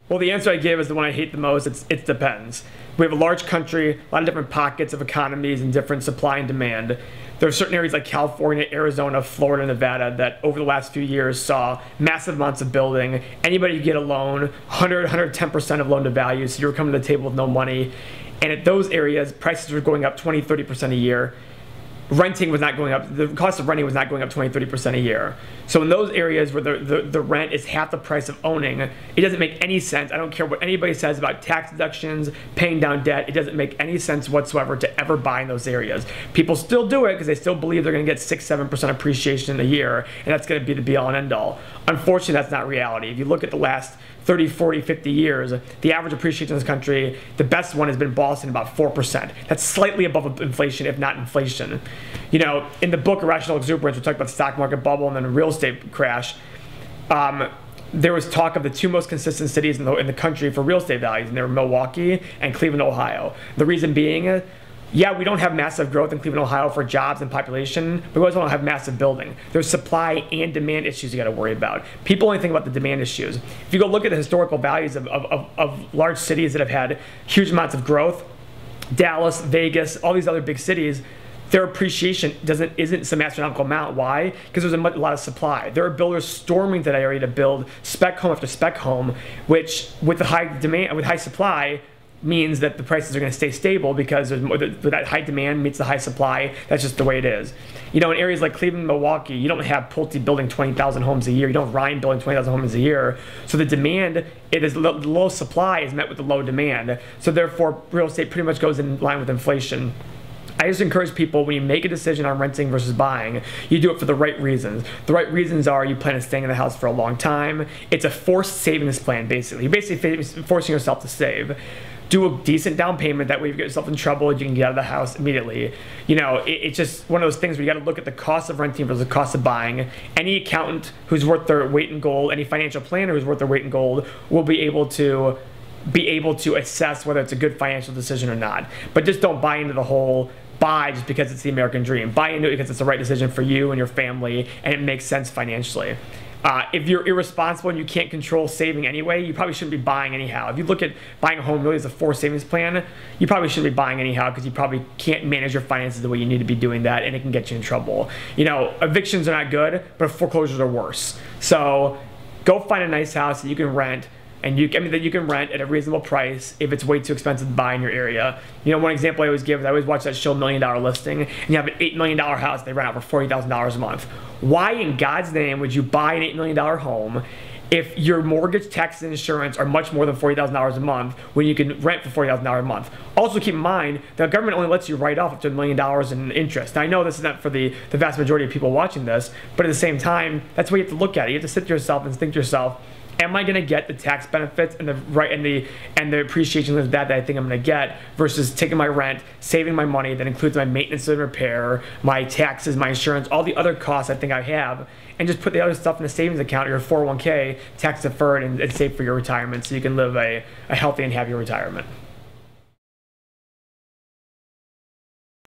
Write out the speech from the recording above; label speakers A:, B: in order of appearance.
A: Well, the answer I give is the one I hate the most. It depends. We have a large country, a lot of different pockets of economies and different supply and demand. There are certain areas like California, Arizona, Florida, Nevada that over the last few years saw massive amounts of building. Anybody could get a loan, 100, 110% of loan to value, so you were coming to the table with no money. And at those areas, prices were going up 20, 30% a year. Renting was not going up, the cost of renting was not going up 20, 30% a year. So in those areas where the rent is half the price of owning, it doesn't make any sense. I don't care what anybody says about tax deductions, paying down debt, it doesn't make any sense whatsoever to ever buy in those areas. People still do it because they still believe they're gonna get 6, 7% appreciation in a year, and that's gonna be the be all and end all. Unfortunately, that's not reality. If you look at the last 30, 40, 50 years, the average appreciation in this country, the best one has been Boston, about 4%. That's slightly above inflation, if not inflation. You know, in the book Irrational Exuberance, we talked about the stock market bubble and then a real estate crash. There was talk of the two most consistent cities in the country for real estate values, and they were Milwaukee and Cleveland, Ohio. The reason being, yeah, we don't have massive growth in Cleveland, Ohio for jobs and population, but we also don't have massive building. There's supply and demand issues you gotta worry about. People only think about the demand issues. If you go look at the historical values of large cities that have had huge amounts of growth, Dallas, Vegas, all these other big cities, their appreciation isn't some astronomical amount. Why? Because there's a lot of supply. There are builders storming that area to build spec home after spec home, which with the high demand, with high supply, means that the prices are going to stay stable because that high demand meets the high supply. That's just the way it is. You know, in areas like Cleveland, Milwaukee, you don't have Pulte building 20,000 homes a year. You don't have Ryan building 20,000 homes a year. So the demand, the low supply is met with the low demand. So therefore, real estate pretty much goes in line with inflation. I just encourage people, when you make a decision on renting versus buying, you do it for the right reasons. The right reasons are you plan on staying in the house for a long time. It's a forced savings plan, basically. You're basically forcing yourself to save. Do a decent down payment, that way if you get yourself in trouble, you can get out of the house immediately. You know, it's just one of those things where you gotta look at the cost of renting versus the cost of buying. Any accountant who's worth their weight in gold, any financial planner who's worth their weight in gold will be able to assess whether it's a good financial decision or not. But just don't buy into the whole buy just because it's the American dream. Buy into it because it's the right decision for you and your family and it makes sense financially. If you're irresponsible and you can't control saving anyway, you probably shouldn't be buying anyhow. If you look at buying a home really as a forced savings plan, you probably shouldn't be buying anyhow because you probably can't manage your finances the way you need to be doing that, and it can get you in trouble. You know, evictions are not good, but foreclosures are worse. So go find a nice house that you can rent, and that you can rent at a reasonable price if it's way too expensive to buy in your area. You know, one example I always give is I always watch that show $1 Million Listing, and you have an $8 million house they rent out for $40,000 a month. Why in God's name would you buy an $8 million home if your mortgage, taxes, and insurance are much more than $40,000 a month when you can rent for $40,000 a month? Also keep in mind, the government only lets you write off up to $1 million in interest. Now I know this is not for the vast majority of people watching this, but at the same time, that's what you have to look at. You have to sit to yourself and think to yourself, am I going to get the tax benefits and the appreciation of that I think I'm going to get versus taking my rent, saving my money that includes my maintenance and repair, my taxes, my insurance, all the other costs I think I have, and just put the other stuff in a savings account or your 401k, tax deferred, and save for your retirement so you can live a healthy and happy retirement.